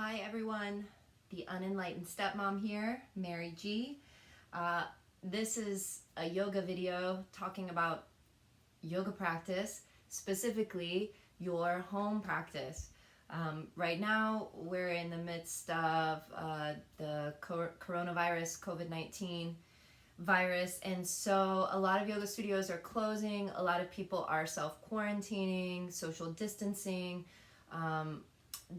Hi everyone, the Unenlightened Stepmom here, Mary G. This is a yoga video talking about yoga practice, specifically your home practice. Right now, we're in the midst of the coronavirus, COVID-19 virus, and so a lot of yoga studios are closing, a lot of people are self-quarantining, social distancing.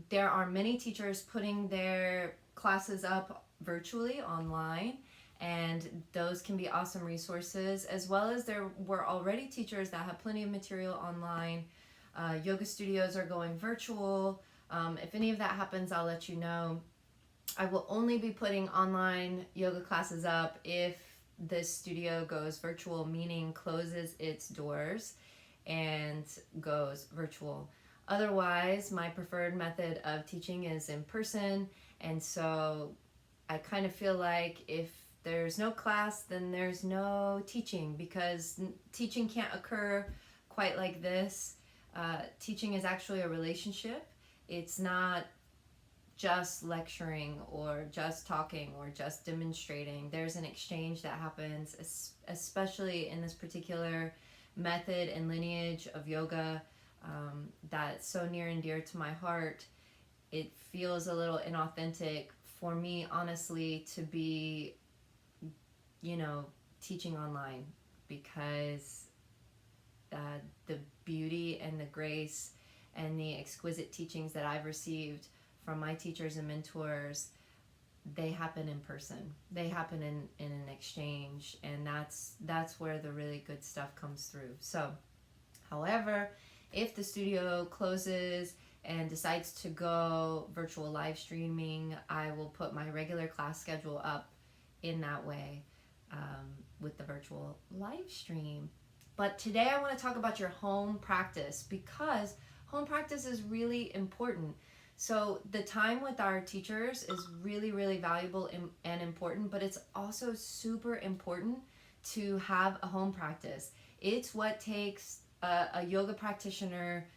There are many teachers putting their classes up virtually online, and those can be awesome resources, as well as there were already teachers that have plenty of material online. Yoga studios are going virtual. If any of that happens, I'll let you know. I will only be putting online yoga classes up if this studio goes virtual, meaning closes its doors and goes virtual. Otherwise, my preferred method of teaching is in person, and so I kind of feel like if there's no class, then there's no teaching, because teaching can't occur quite like this. Teaching is actually a relationship. It's not just lecturing or just talking or just demonstrating. There's an exchange that happens, especially in this particular method and lineage of yoga that's so near and dear to my heart. It feels a little inauthentic for me, honestly, to be, teaching online, because the beauty and the grace and the exquisite teachings that I've received from my teachers and mentors, they happen in person. They happen in an exchange, and that's where the really good stuff comes through. So, however, if the studio closes and decides to go virtual live streaming, I will put my regular class schedule up in that way, with the virtual live stream. But today I want to talk about your home practice, because home practice is really important. So the time with our teachers is really, really valuable and important, but it's also super important to have a home practice. It's what takes a yoga practitioner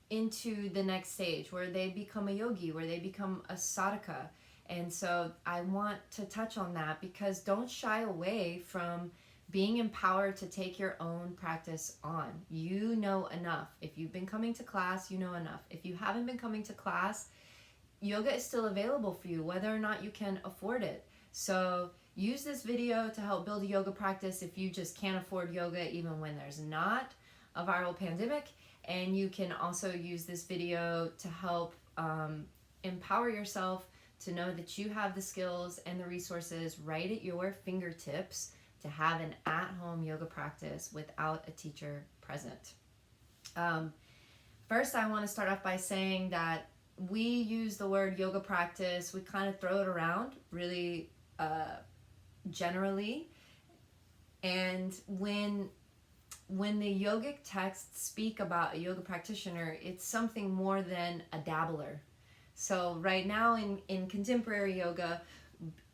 into the next stage, where they become a yogi, where they become a sadhaka. And so I want to touch on that, because don't shy away from being empowered to take your own practice on. You know enough. If you've been coming to class, you know enough. If you haven't been coming to class, yoga is still available for you, whether or not you can afford it. So use this video to help build a yoga practice if you just can't afford yoga, even when there's not a viral pandemic. And you can also use this video to help empower yourself to know that you have the skills and the resources right at your fingertips to have an at-home yoga practice without a teacher present. First, I want to start off by saying that we use the word yoga practice, we kind of throw it around really generally. And when the yogic texts speak about a yoga practitioner, it's something more than a dabbler. So right now in contemporary yoga,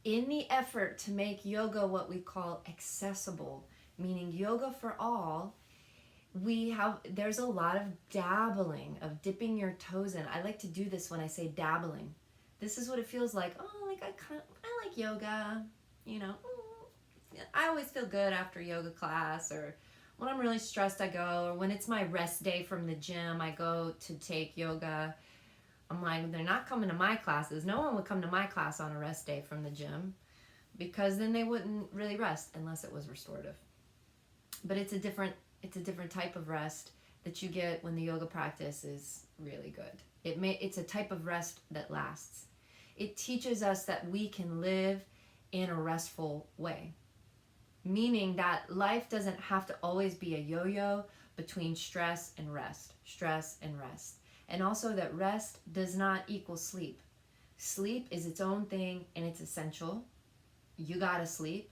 in the effort to make yoga what we call accessible, meaning yoga for all, there's a lot of dabbling, of dipping your toes in. I like to do this when I say dabbling. This is what it feels like. Oh, like I like yoga, I always feel good after yoga class, or when I'm really stressed I go, or when it's my rest day from the gym, I go to take yoga. I'm like, they're not coming to my classes. No one would come to my class on a rest day from the gym, because then they wouldn't really rest unless it was restorative. But it's a different type of rest that you get when the yoga practice is really good. It's a type of rest that lasts. It teaches us that we can live in a restful way, meaning that life doesn't have to always be a yo-yo between stress and rest, stress and rest. And also that rest does not equal sleep. Sleep is its own thing and it's essential. You gotta sleep.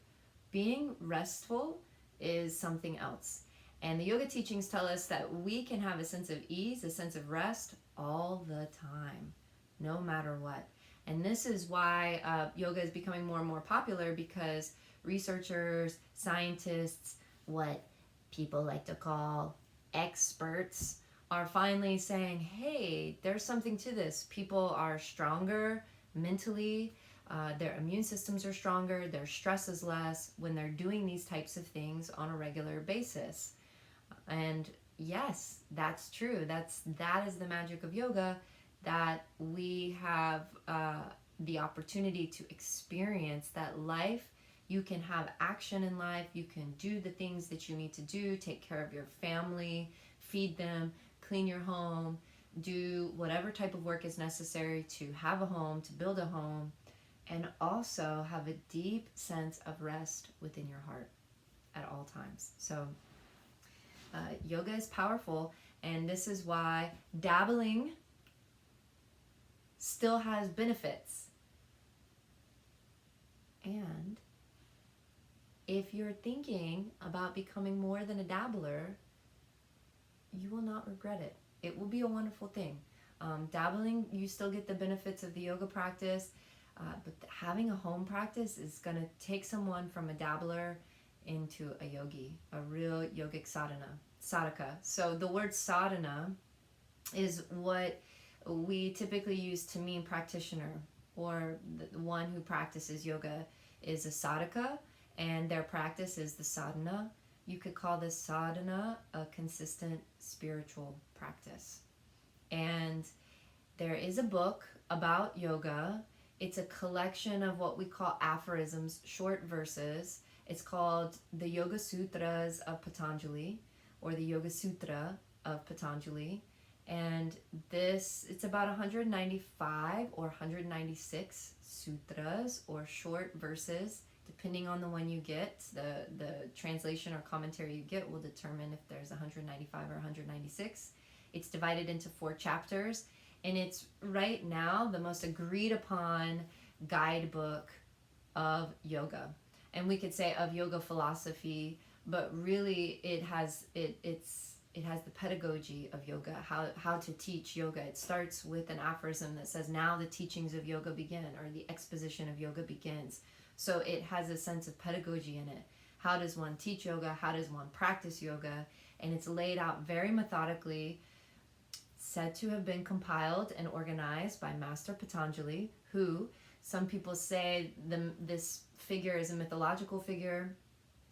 Being restful is something else. And the yoga teachings tell us that we can have a sense of ease, a sense of rest all the time, no matter what. And this is why yoga is becoming more and more popular, because researchers, scientists, what people like to call experts, are finally saying, hey, there's something to this. People are stronger mentally, their immune systems are stronger, their stress is less when they're doing these types of things on a regular basis. And yes, that's true. That is the magic of yoga, that we have the opportunity to experience that life. You can have action in life. You can do the things that you need to do, take care of your family, feed them, clean your home, do whatever type of work is necessary to have a home, to build a home, and also have a deep sense of rest within your heart at all times. So yoga is powerful, and this is why dabbling still has benefits. And if you're thinking about becoming more than a dabbler, you will not regret it. It will be a wonderful thing. Dabbling, you still get the benefits of the yoga practice, but having a home practice is going to take someone from a dabbler into a yogi, a real yogic sadhaka. So the word sadhana is what we typically use to mean practitioner, or the one who practices yoga is a sadhaka, and their practice is the sadhana. You could call this sadhana a consistent spiritual practice. And there is a book about yoga. It's a collection of what we call aphorisms, short verses. It's called the Yoga Sutras of Patanjali, or the Yoga Sutra of Patanjali. And it's about 195 or 196 sutras, or short verses. Depending on the one you get, the translation or commentary you get will determine if there's 195 or 196. It's divided into 4 chapters, and it's right now the most agreed upon guidebook of yoga. And we could say of yoga philosophy, but really it has the pedagogy of yoga, how to teach yoga. It starts with an aphorism that says, now the teachings of yoga begin, or the exposition of yoga begins. So it has a sense of pedagogy in it. How does one teach yoga? How does one practice yoga? And it's laid out very methodically, said to have been compiled and organized by Master Patanjali, who some people say this figure is a mythological figure.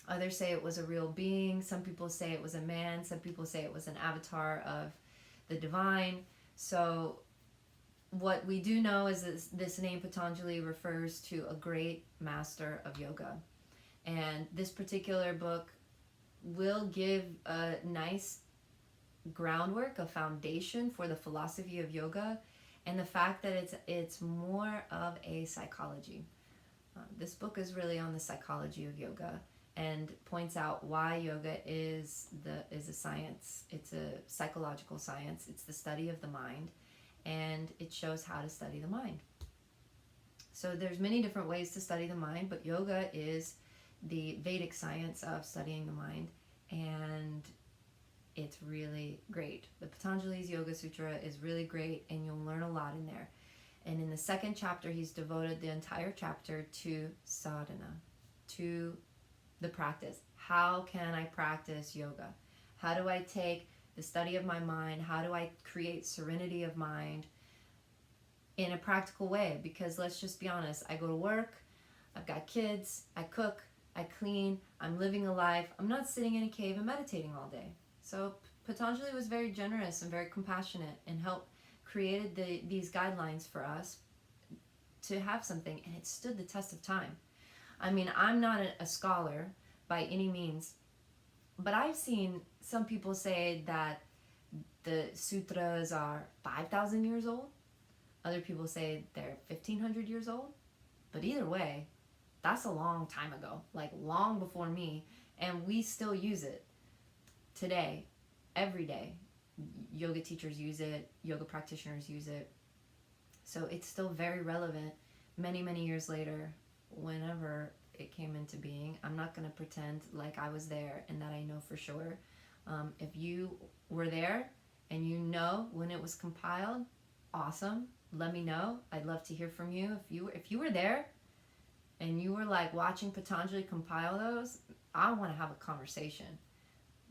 Others say it was a real being. Some people say it was a man. Some people say it was an avatar of the divine. So what we do know is this name Patanjali refers to a great master of yoga. And this particular book will give a nice groundwork, a foundation for the philosophy of yoga, and the fact that it's more of a psychology. This book is really on the psychology of yoga, and points out why yoga is a science. It's a psychological science. It's the study of the mind, and it shows how to study the mind. So there's many different ways to study the mind, but yoga is the Vedic science of studying the mind, and it's really great. The Patanjali's Yoga Sutra is really great, and you'll learn a lot in there. And in the 2nd chapter, he's devoted the entire chapter to sadhana, to the practice. How can I practice yoga? How do I take the study of my mind? How do I create serenity of mind in a practical way? Because let's just be honest, I go to work, I've got kids, I cook, I clean, I'm living a life. I'm not sitting in a cave and meditating all day. So Patanjali was very generous and very compassionate, and helped created these guidelines for us to have something, and it stood the test of time. I mean, I'm not a scholar by any means, but I've seen some people say that the sutras are 5,000 years old. Other people say they're 1,500 years old. But either way, that's a long time ago, like long before me, and we still use it today, every day. Yoga teachers use it, yoga practitioners use it. So it's still very relevant many, many years later, whenever it came into being. I'm not going to pretend like I was there and that I know for sure. If you were there and you know when it was compiled, awesome. Let me know. I'd love to hear from you. If you were there and you were like watching Patanjali compile those, I want to have a conversation.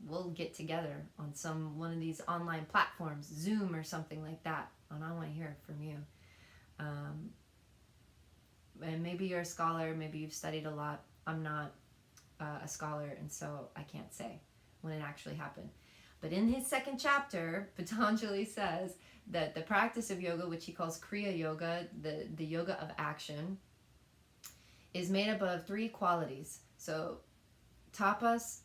we'll get together on one of these online platforms, Zoom or something like that, and I want to hear from you. And maybe you're a scholar, maybe you've studied a lot. I'm not a scholar, and so I can't say when it actually happened. But in his second chapter, Patanjali says that the practice of yoga, which he calls Kriya Yoga, the yoga of action, is made up of 3 qualities. So tapas,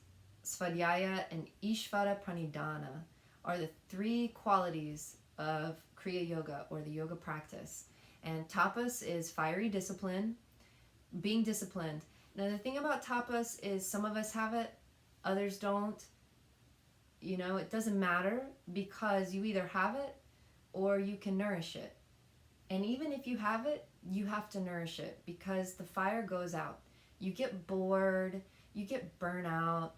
svadhyaya, and ishvara pranidhana are the 3 qualities of Kriya Yoga, or the yoga practice. And tapas is fiery discipline, being disciplined. Now the thing about tapas is some of us have it, others don't. You know, it doesn't matter, because you either have it or you can nourish it. And even if you have it, you have to nourish it, because the fire goes out. You get bored, you get burnout.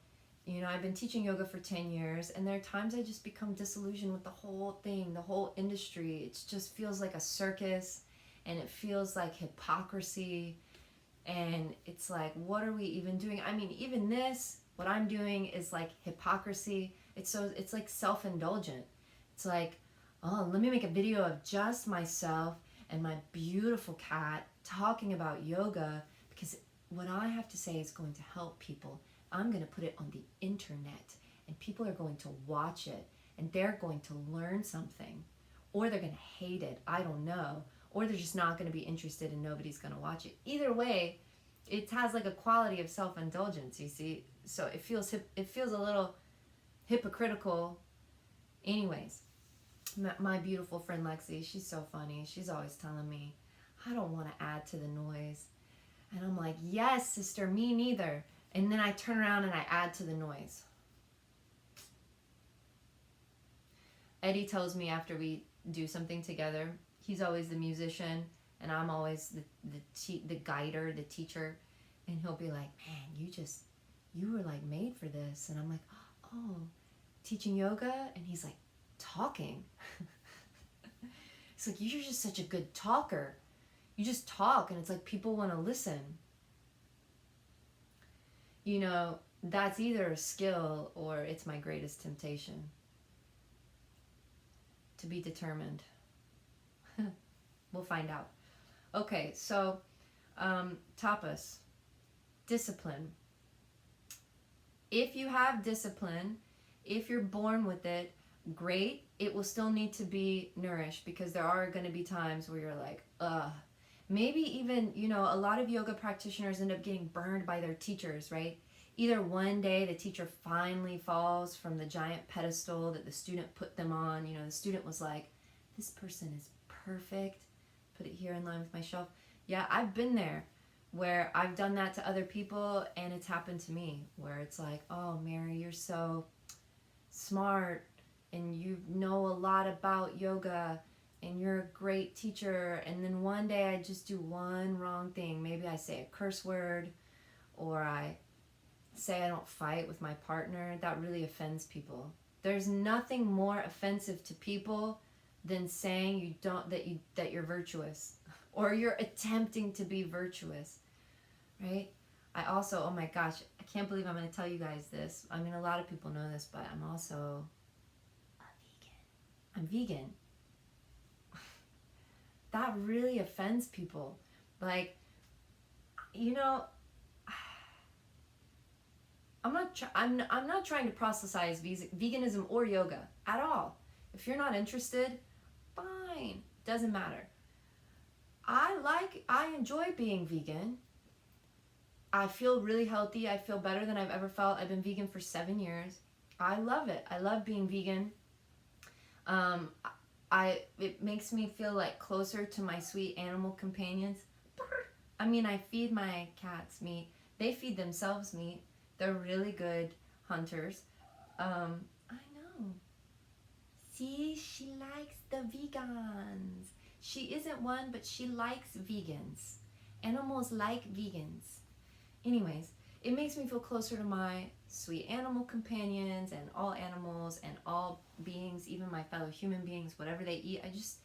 You know, I've been teaching yoga for 10 years, and there are times I just become disillusioned with the whole thing, the whole industry. It just feels like a circus, and it feels like hypocrisy, and it's like, what are we even doing? I mean, even this, what I'm doing is like hypocrisy. It's like self-indulgent. It's like, oh, let me make a video of just myself and my beautiful cat talking about yoga, because what I have to say is going to help people. I'm going to put it on the internet, and people are going to watch it, and they're going to learn something, or they're going to hate it, I don't know, or they're just not going to be interested and nobody's going to watch it. Either way, it has like a quality of self-indulgence, you see. So it feels a little hypocritical. Anyways, my beautiful friend Lexi, she's so funny. She's always telling me, I don't want to add to the noise. And I'm like, yes, sister, me neither. And then I turn around and I add to the noise. Eddie tells me after we do something together, he's always the musician and I'm always the guider, the teacher. And he'll be like, man, you were like made for this. And I'm like, oh, teaching yoga? And he's like, talking. It's like, you're just such a good talker. You just talk and it's like people want to listen. You know, that's either a skill or it's my greatest temptation. To be determined. We'll find out. Okay, so tapas, discipline. If you have discipline, if you're born with it, great. It will still need to be nourished, because there are going to be times where you're like, ugh. Maybe even, you know, a lot of yoga practitioners end up getting burned by their teachers, right? Either one day the teacher finally falls from the giant pedestal that the student put them on. You know, the student was like, this person is perfect. Put it here in line with my shelf. Yeah, I've been there where I've done that to other people, and it's happened to me where it's like, oh, Mary, you're so smart and you know a lot about yoga and you're a great teacher, and then one day I just do one wrong thing. Maybe I say a curse word, or I say I don't fight with my partner. That really offends people. There's nothing more offensive to people than saying that you're virtuous, or you're attempting to be virtuous, right? I also, oh my gosh, I can't believe I'm going to tell you guys this. I mean, a lot of people know this, but I'm also a vegan. I'm vegan. That really offends people. Like, you know, I'm not trying to proselytize veganism or yoga at all. If you're not interested, fine. Doesn't matter. I enjoy being vegan. I feel really healthy. I feel better than I've ever felt. I've been vegan for 7 years. I love it. I love being vegan. It makes me feel like closer to my sweet animal companions. I mean, I feed my cats meat. They feed themselves meat. They're really good hunters. I know. See, she likes the vegans. She isn't one, but she likes vegans. Animals like vegans. Anyways, it makes me feel closer to my sweet animal companions and all beings, even my fellow human beings, whatever they eat. I just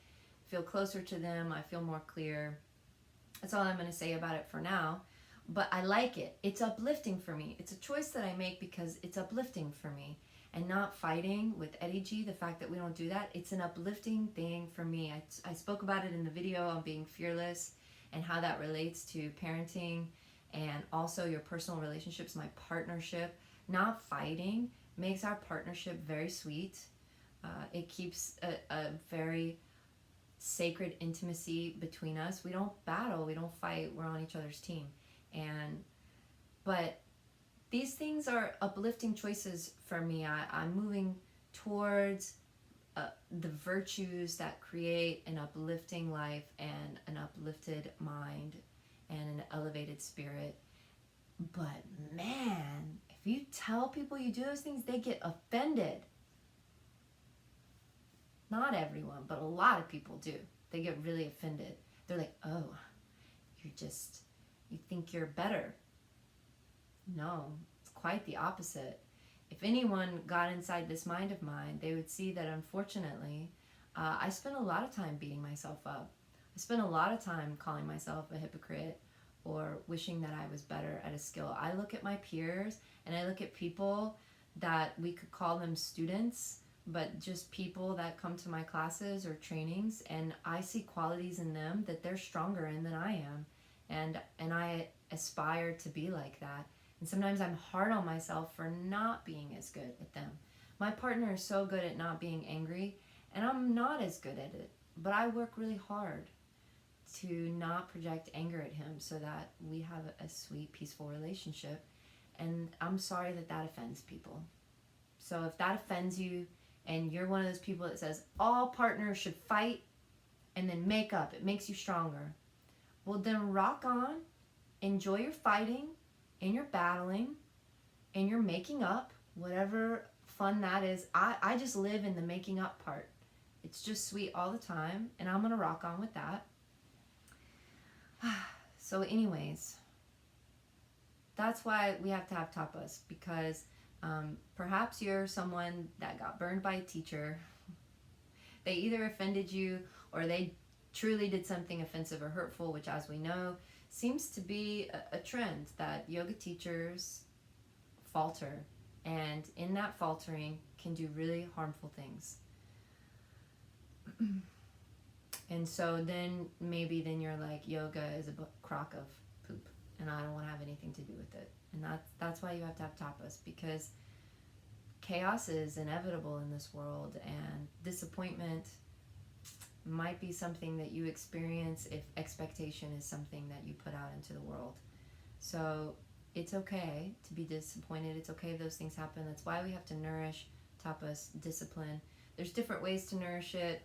feel closer to them. I feel more clear. That's all I'm going to say about it for now. but I like it. It's uplifting for me. It's a choice that I make because it's uplifting for me. And not fighting with Eddie G, the fact that we don't do that, it's an uplifting thing for me. I spoke about it in the video on being fearless and how that relates to parenting and also your personal relationships, my partnership. Not fighting makes our partnership very sweet. It keeps a very sacred intimacy between us. We don't battle, we don't fight, we're on each other's team. But these things are uplifting choices for me. I'm moving towards the virtues that create an uplifting life and an uplifted mind and an elevated spirit. But man, if you tell people you do those things, they get offended. Not everyone, but a lot of people do. They get really offended. They're like, oh, you think you're better. No, it's quite the opposite. If anyone got inside this mind of mine, they would see that unfortunately, I spent a lot of time beating myself up. I spent a lot of time calling myself a hypocrite or wishing that I was better at a skill. I look at my peers and I look at people that we could call them students, but just people that come to my classes or trainings, and I see qualities in them that they're stronger in than I am. And I aspire to be like that. And sometimes I'm hard on myself for not being as good at them. My partner is so good at not being angry, and I'm not as good at it. But I work really hard to not project anger at him so that we have a sweet, peaceful relationship. And I'm sorry that that offends people. So if that offends you, and you're one of those people that says all partners should fight and then make up, it makes you stronger, well then rock on, enjoy your fighting and your battling and your making up, whatever fun that is. I just live in the making up part. It's just sweet all the time, and I'm gonna rock on with that. So anyways, that's why we have to have tapas, because perhaps you're someone that got burned by a teacher. They either offended you or they truly did something offensive or hurtful, which, as we know, seems to be a trend, that yoga teachers falter, and in that faltering can do really harmful things. And so then maybe you're like, yoga is a crock of poop and I don't want to have anything to do with it. And that's why you have to have tapas, because chaos is inevitable in this world, and disappointment might be something that you experience if expectation is something that you put out into the world. So it's okay to be disappointed. It's okay if those things happen. That's why we have to nourish tapas discipline. There's different ways to nourish it.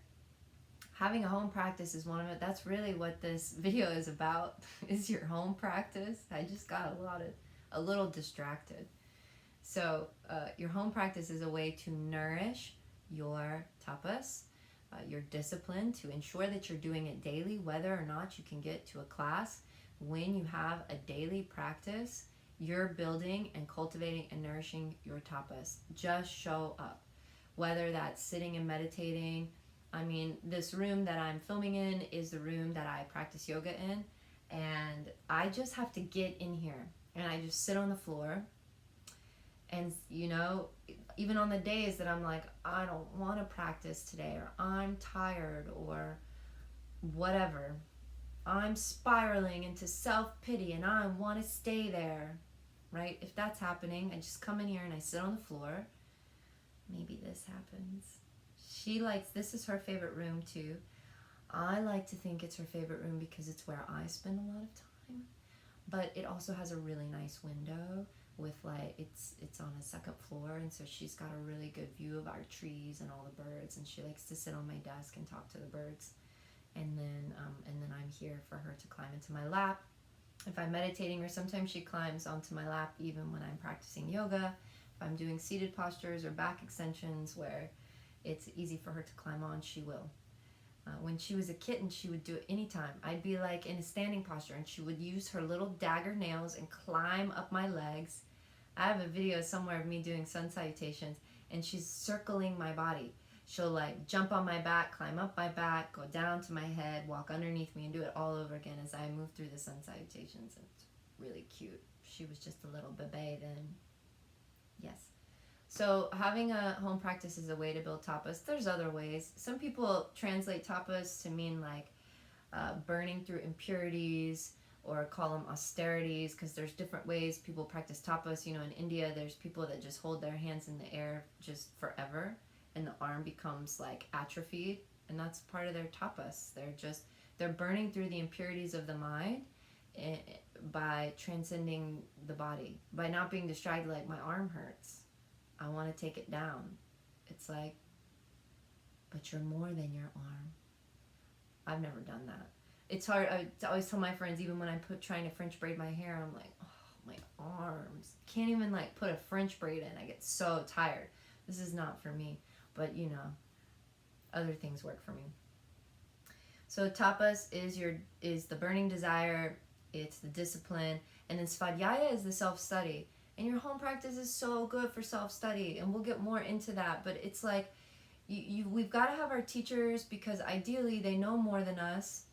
Having a home practice is one of it. That's really what this video is about, is your home practice. I just got a little distracted. So your home practice is a way to nourish your tapas, your discipline, to ensure that you're doing it daily, whether or not you can get to a class. When you have a daily practice, you're building and cultivating and nourishing your tapas. Just show up. Whether that's sitting and meditating. I mean, this room that I'm filming in is the room that I practice yoga in, and I just have to get in here and I just sit on the floor. And even on the days that I'm like, I don't want to practice today, or I'm tired, or whatever, I'm spiraling into self-pity and I want to stay there, right? If that's happening, I just come in here and I sit on the floor. Maybe this happens. This is her favorite room too. I like to think it's her favorite room because it's where I spend a lot of time. But it also has a really nice window with it's on a second floor, and so she's got a really good view of our trees and all the birds, and she likes to sit on my desk and talk to the birds. And then I'm here for her to climb into my lap if I'm meditating, or sometimes she climbs onto my lap even when I'm practicing yoga. If I'm doing seated postures or back extensions where it's easy for her to climb on, she will. When she was a kitten, she would do it anytime. I'd be like in a standing posture and she would use her little dagger nails and climb up my legs. I have a video somewhere of me doing sun salutations, and she's circling my body. She'll like jump on my back, climb up my back, go down to my head, walk underneath me, and do it all over again as I move through the sun salutations. really cute. She was just a little bebe then. Yes. So having a home practice is a way to build tapas. There's other ways. Some people translate tapas to mean like burning through impurities, or call them austerities, because there's different ways people practice tapas. You know, in India, there's people that just hold their hands in the air just forever, and the arm becomes like atrophied, and that's part of their tapas. They're burning through the impurities of the mind by transcending the body, by not being distracted. Like, my arm hurts, I want to take it down. It's like, but you're more than your arm. I've never done that. It's hard. I always tell my friends, even when I'm trying to French braid my hair, I'm like, oh, my arms. Can't even like put a French braid in. I get so tired. This is not for me. But you know, other things work for me. So tapas is the burning desire. It's the discipline, and then svadhyaya is the self-study. And your home practice is so good for self-study, and we'll get more into that. But it's like, we've got to have our teachers, because ideally they know more than us,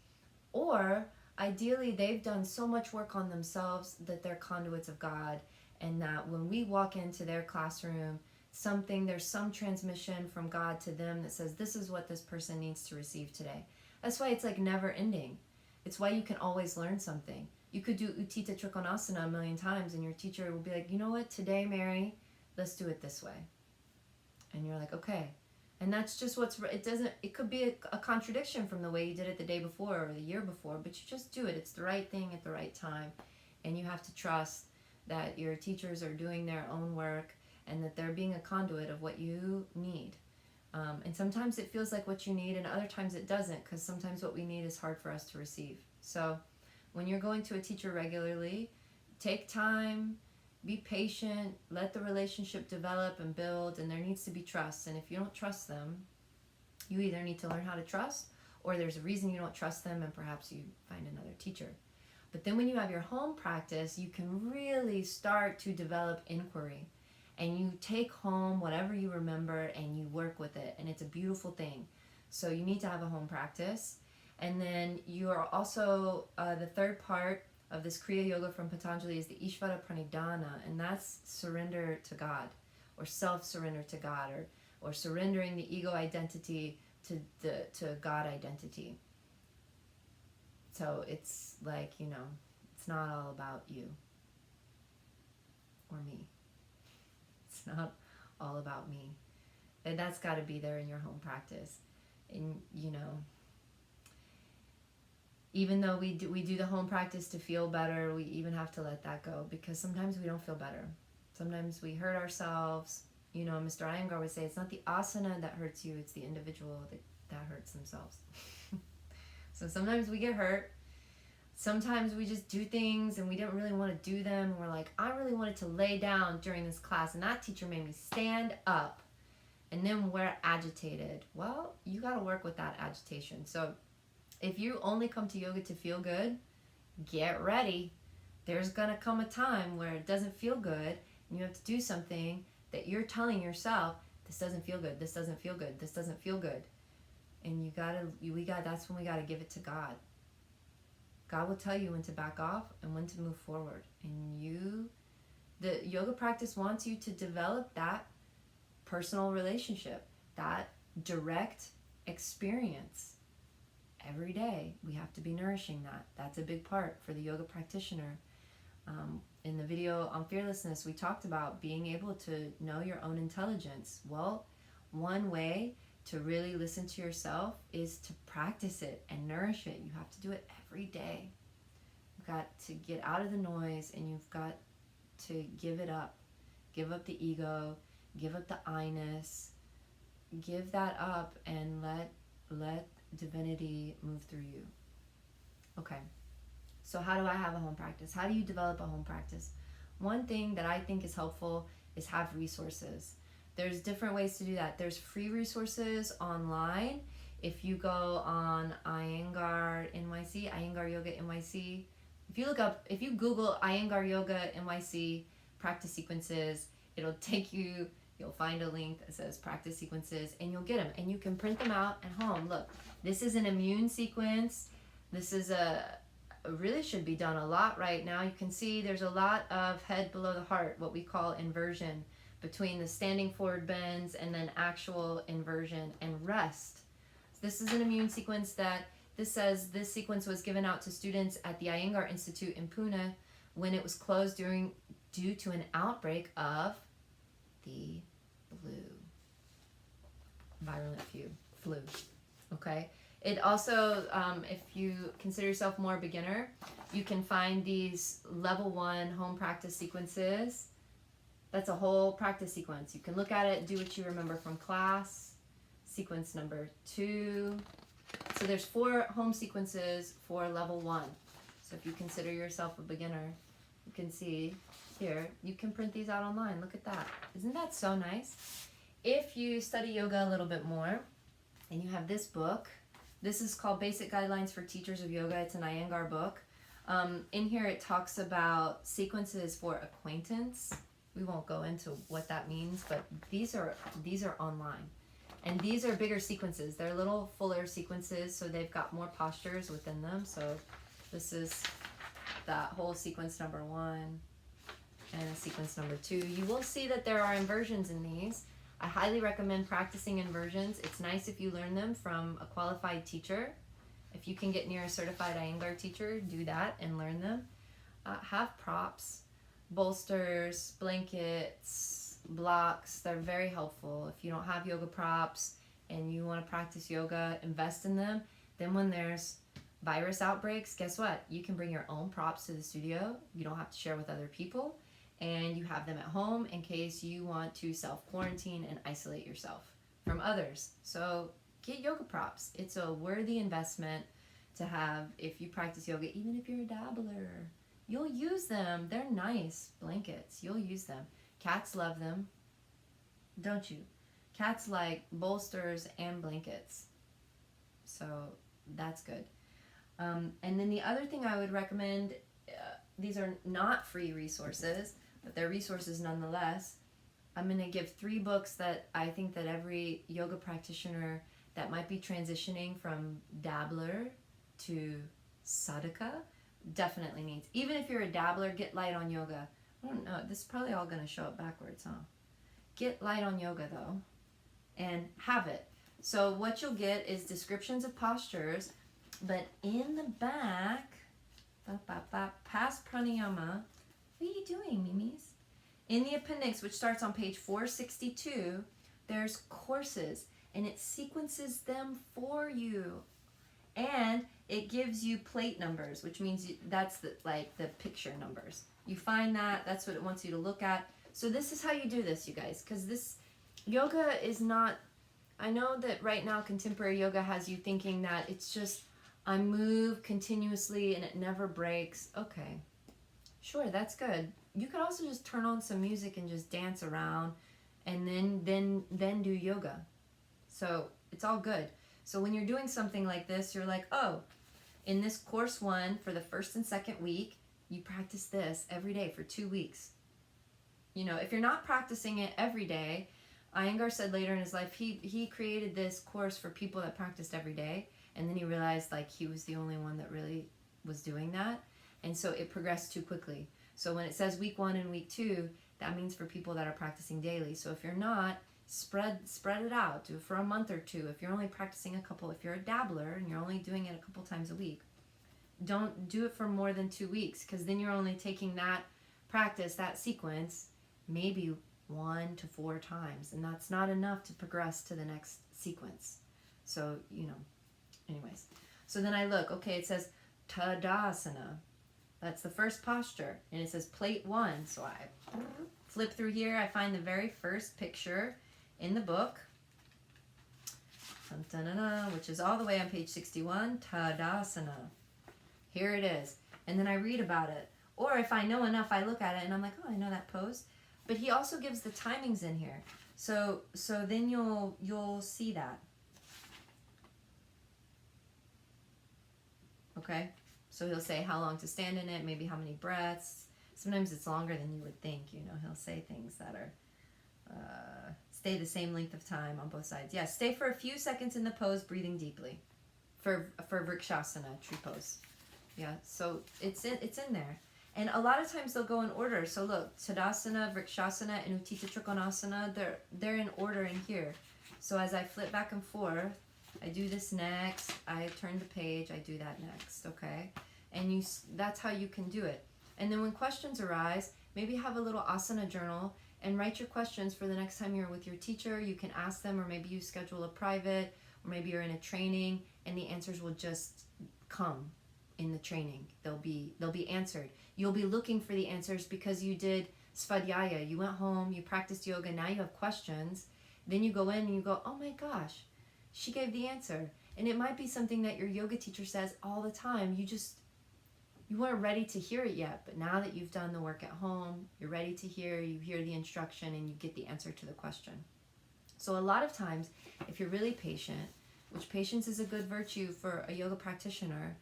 or ideally they've done so much work on themselves that they're conduits of God, and that when we walk into their classroom, there's some transmission from God to them that says, this is what this person needs to receive today. That's why it's like never ending. It's why you can always learn something. You could do Uttita Trikonasana a million times, and your teacher will be like, you know what, today, Mary, let's do it this way. And you're like, okay. And that's just it could be a contradiction from the way you did it the day before or the year before, but you just do it. It's the right thing at the right time. And you have to trust that your teachers are doing their own work, and that they're being a conduit of what you need. And sometimes it feels like what you need, and other times it doesn't, because sometimes what we need is hard for us to receive. So when you're going to a teacher regularly, take time, be patient, let the relationship develop and build, and there needs to be trust. And if you don't trust them, you either need to learn how to trust, or there's a reason you don't trust them, and perhaps you find another teacher. But then when you have your home practice, you can really start to develop inquiry. And you take home whatever you remember and you work with it. And it's a beautiful thing. So you need to have a home practice. And then you are also, the third part of this Kriya Yoga from Patanjali is the Ishvara Pranidhana. And that's surrender to God, or self-surrender to God, or surrendering the ego identity to God identity. So it's like, you know, it's not all about you or me. It's not all about me. And that's got to be there in your home practice. And, you know, even though we do the home practice to feel better, we even have to let that go, because sometimes we don't feel better. Sometimes we hurt ourselves. You know, Mr. Iyengar would say, it's not the asana that hurts you, it's the individual that hurts themselves. So sometimes we get hurt. Sometimes we just do things and we didn't really want to do them. And we're like, I really wanted to lay down during this class, and that teacher made me stand up. And then we're agitated. Well, you got to work with that agitation. So if you only come to yoga to feel good, get ready. There's going to come a time where it doesn't feel good, and you have to do something that you're telling yourself, this doesn't feel good, this doesn't feel good, this doesn't feel good. And that's when we got to give it to God. God will tell you when to back off and when to move forward. And the yoga practice wants you to develop that personal relationship, that direct experience. Every day we have to be nourishing that. That's a big part for the yoga practitioner. In the video on fearlessness, we talked about being able to know your own intelligence. Well, one way to really listen to yourself is to practice it and nourish it. You have to do it every day. You've got to get out of the noise, and you've got to give it up. Give up the ego, give up the I-ness, give that up, and let divinity move through you. Okay, so how do I have a home practice? How do you develop a home practice? One thing that I think is helpful is have resources. There's different ways to do that. There's free resources online. If you go on Iyengar NYC, Iyengar Yoga NYC, if you Google Iyengar Yoga NYC practice sequences, it'll take you, you'll find a link that says practice sequences, and you'll get them, and you can print them out at home. Look, this is an immune sequence. This is really should be done a lot right now. You can see there's a lot of head below the heart, what we call inversion, between the standing forward bends and then actual inversion and rest. So this is an immune sequence that this says this sequence was given out to students at the Iyengar Institute in Pune when it was closed due to an outbreak of the virulent flu. Okay. It also, if you consider yourself more beginner, you can find these level 1 home practice sequences. That's a whole practice sequence. You can look at it, do what you remember from class. Sequence number 2. So there's 4 home sequences for level 1. So if you consider yourself a beginner, you can see here, you can print these out online. Look at that. Isn't that so nice? If you study yoga a little bit more, and you have this book, this is called Basic Guidelines for Teachers of Yoga. It's an Iyengar book. In here it talks about sequences for acquaintance. We won't go into what that means, but these are online. And these are bigger sequences. They're little fuller sequences, so they've got more postures within them. So this is that whole sequence number 1 and a sequence number 2. You will see that there are inversions in these. I highly recommend practicing inversions. It's nice if you learn them from a qualified teacher. If you can get near a certified Iyengar teacher, do that and learn them. Have props, bolsters, blankets, blocks. They're very helpful. If you don't have yoga props and you want to practice yoga, invest in them. Then when there's virus outbreaks, guess what? You can bring your own props to the studio. You don't have to share with other people. And you have them at home in case you want to self-quarantine and isolate yourself from others. So get yoga props. It's a worthy investment to have if you practice yoga, even if you're a dabbler. You'll use them. They're nice blankets. You'll use them. Cats love them, don't you? Cats like bolsters and blankets. So that's good. And then the other thing I would recommend, these are not free resources, but they're resources nonetheless. I'm going to give 3 books that I think that every yoga practitioner that might be transitioning from dabbler to sadhaka definitely needs. Even if you're a dabbler, get light on yoga. I don't know, this is probably all going to show up backwards, huh? Get light on yoga though, and have it. So what you'll get is descriptions of postures, but in the back, past pranayama. What are you doing, Mimis? In the appendix, which starts on page 462, there's courses, and it sequences them for you. And it gives you plate numbers, which means that's the picture numbers. You find that, that's what it wants you to look at. So this is how you do this, you guys, because this yoga is not, I know that right now contemporary yoga has you thinking that it's just, I move continuously and it never breaks. Okay, sure, that's good. You could also just turn on some music and just dance around and then do yoga. So it's all good. So when you're doing something like this, you're like, oh, in this course 1 for the first and second week, you practice this every day for 2 weeks. You know, if you're not practicing it every day, Iyengar said later in his life, he created this course for people that practiced every day. And then he realized like he was the only one that really was doing that. And so it progressed too quickly. So when it says week 1 and week 2, that means for people that are practicing daily. So if you're not, spread it out. Do it for a month or 2. If you're only practicing a couple, if you're a dabbler and you're only doing it a couple times a week, don't do it for more than 2 weeks, because then you're only taking that practice, that sequence, maybe 1 to 4 times. And that's not enough to progress to the next sequence. So, you know. Anyways, so then I look, okay, it says Tadasana. That's the first posture. And it says plate 1. So I flip through here. I find the very first picture in the book, which is all the way on page 61, Tadasana. Here it is. And then I read about it. Or if I know enough, I look at it and I'm like, oh, I know that pose. But he also gives the timings in here. So then you'll see that. Okay, so he'll say how long to stand in it, maybe how many breaths. Sometimes it's longer than you would think, you know. He'll say things that are, stay the same length of time on both sides. Yeah, stay for a few seconds in the pose, breathing deeply. For Vrikshasana, tree pose. Yeah, so it's in there. And a lot of times they'll go in order. So look, Tadasana, Vrikshasana, and Utthita Trikonasana, they're in order in here. So as I flip back and forth, I do this next, I turn the page, I do that next, okay? And that's how you can do it. And then when questions arise, maybe have a little asana journal and write your questions for the next time you're with your teacher. You can ask them, or maybe you schedule a private, or maybe you're in a training, and the answers will just come in the training. They'll be answered. You'll be looking for the answers because you did svadhyaya. You went home, you practiced yoga, now you have questions. Then you go in and you go, oh my gosh, she gave the answer. And it might be something that your yoga teacher says all the time. You weren't ready to hear it yet, but now that you've done the work at home, you're ready to hear, you hear the instruction, and you get the answer to the question. So a lot of times, if you're really patient, which patience is a good virtue for a yoga practitioner,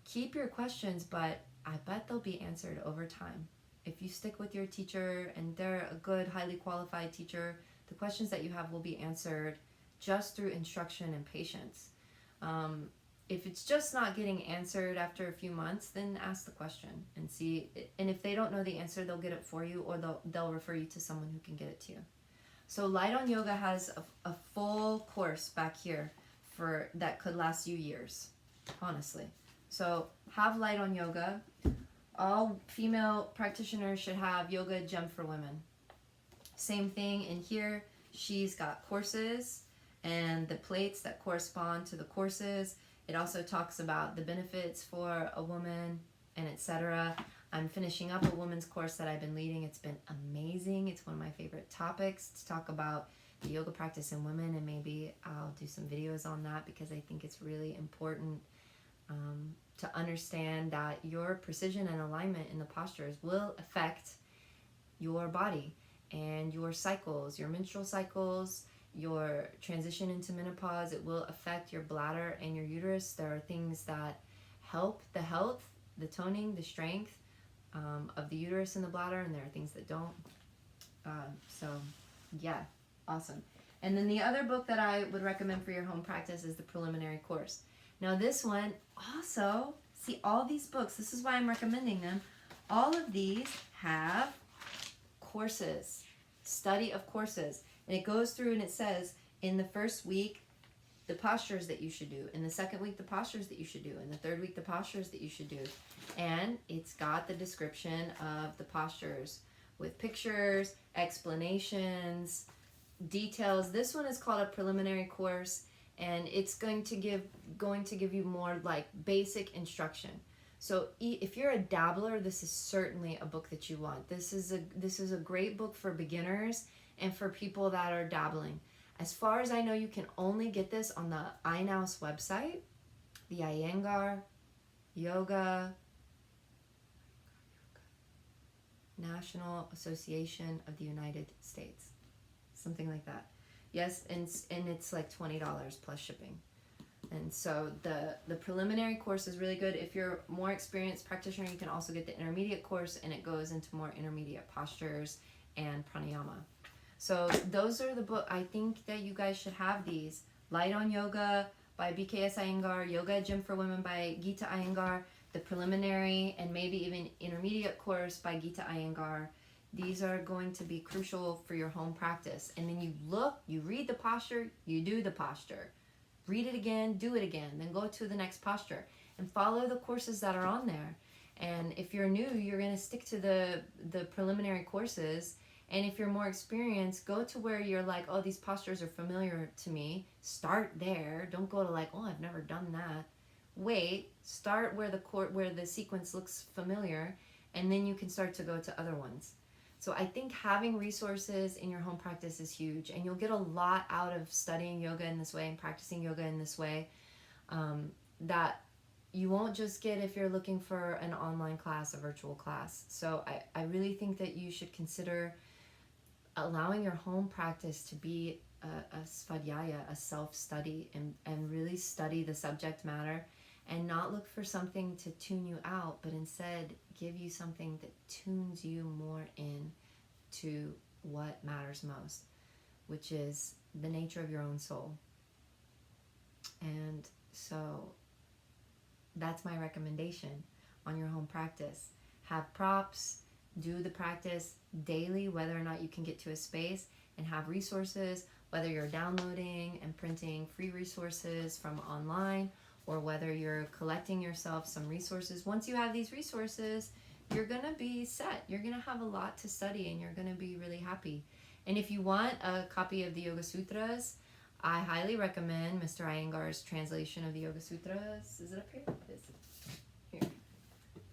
keep your questions, but I bet they'll be answered over time. If you stick with your teacher and they're a good, highly qualified teacher, the questions that you have will be answered just through instruction and patience. If it's just not getting answered after a few months, then ask the question and see. And if they don't know the answer, they'll get it for you, or they'll refer you to someone who can get it to you. So Light on Yoga has a full course back here that could last you years, honestly. So have Light on Yoga. All female practitioners should have Yoga Gem for Women. Same thing in here. She's got courses and the plates that correspond to the courses. It also talks about the benefits for a woman and etc. I'm finishing up a women's course that I've been leading. It's been amazing. It's one of my favorite topics to talk about the yoga practice in women, and maybe I'll do some videos on that because I think it's really important to understand that your precision and alignment in the postures will affect your body and your cycles, your menstrual cycles, your transition into menopause. It will affect your bladder and your uterus. There are things that help the health, the toning, the strength of the uterus and the bladder, and there are things that don't. So yeah, awesome. And then the other book that I would recommend for your home practice is the Preliminary Course. Now this one also, see all these books, this is why I'm recommending them. All of these have courses, study of courses. And it goes through and it says in the first week, the postures that you should do. In the second week, the postures that you should do. In the third week, the postures that you should do. And it's got the description of the postures with pictures, explanations, details. This one is called a preliminary course, and it's going to give you more like basic instruction. So if you're a dabbler, this is certainly a book that you want. This is a great book for beginners and for people that are dabbling. As far as I know, you can only get this on the INAUS website, the Iyengar Yoga National Association of the United States, something like that. Yes, and it's like $20 plus shipping. And so the preliminary course is really good. If you're a more experienced practitioner, you can also get the intermediate course, and it goes into more intermediate postures and pranayama. So those are the book. I think that you guys should have these. Light on Yoga by BKS Iyengar, Yoga Gym for Women by Geeta Iyengar, the preliminary and maybe even intermediate course by Geeta Iyengar. These are going to be crucial for your home practice. And then you read the posture, you do the posture. Read it again, do it again, then go to the next posture. And follow the courses that are on there. And if you're new, you're going to stick to the preliminary courses. And if you're more experienced, go to where you're like, oh, these postures are familiar to me. Start there. Don't go to like, oh, I've never done that. Wait, start where the sequence looks familiar, and then you can start to go to other ones. So I think having resources in your home practice is huge, and you'll get a lot out of studying yoga in this way and practicing yoga in this way that you won't just get if you're looking for an online class, a virtual class. So I really think that you should consider allowing your home practice to be a svadhyaya, a self-study, and really study the subject matter and not look for something to tune you out, but instead give you something that tunes you more in to what matters most, which is the nature of your own soul. And so That's my recommendation on your home practice. Have props, do the practice daily, whether or not you can get to a space, and have resources, whether you're downloading and printing free resources from online, or whether you're collecting yourself some resources. Once you have these resources, you're gonna be set. You're gonna have a lot to study and you're gonna be really happy. And if you want a copy of the Yoga Sutras, I highly recommend Mr. Iyengar's translation of the Yoga Sutras. Is it up here? It is. Here.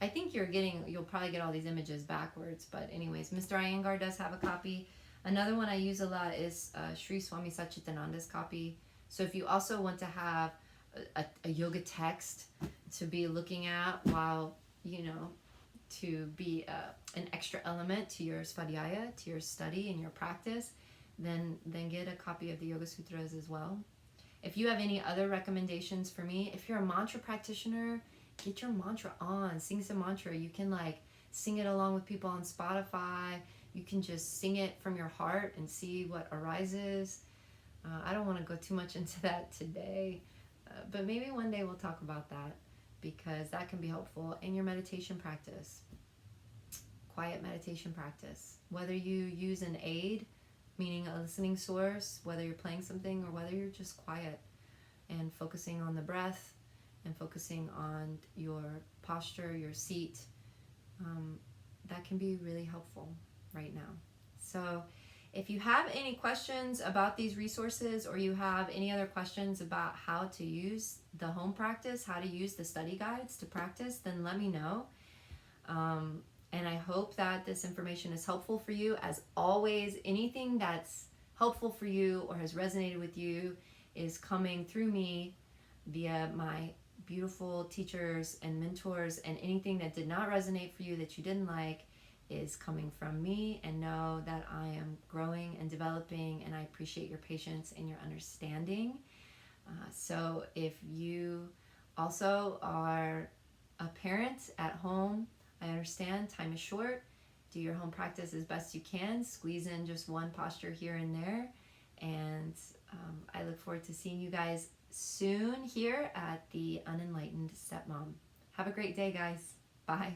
I think you'll probably get all these images backwards, but anyways, Mr. Iyengar does have a copy. Another one I use a lot is Sri Swami Satchitananda's copy. So if you also want to have a yoga text to be looking at while, to be an extra element to your svadhyaya, to your study and your practice, then get a copy of the Yoga Sutras as well. If you have any other recommendations for me, if you're a mantra practitioner, get your mantra on, sing some mantra. You can sing it along with people on Spotify. You can just sing it from your heart and see what arises. I don't want to go too much into that today, but maybe one day we'll talk about that, because that can be helpful in your meditation practice. Quiet meditation practice. Whether you use an aid, meaning a listening source, whether you're playing something or whether you're just quiet and focusing on the breath and focusing on your posture, your seat, that can be really helpful right now. So if you have any questions about these resources, or you have any other questions about how to use the home practice, how to use the study guides to practice, then let me know. And I hope that this information is helpful for you. As always, anything that's helpful for you or has resonated with you is coming through me via my beautiful teachers and mentors, and anything that did not resonate for you, that you didn't like, is coming from me. And know that I am growing and developing, and I appreciate your patience and your understanding. So if you also are a parent at home, I understand time is short. Do your home practice as best you can. Squeeze in just one posture here and there. And I look forward to seeing you guys soon here at the Unenlightened Stepmom. Have a great day, guys. Bye.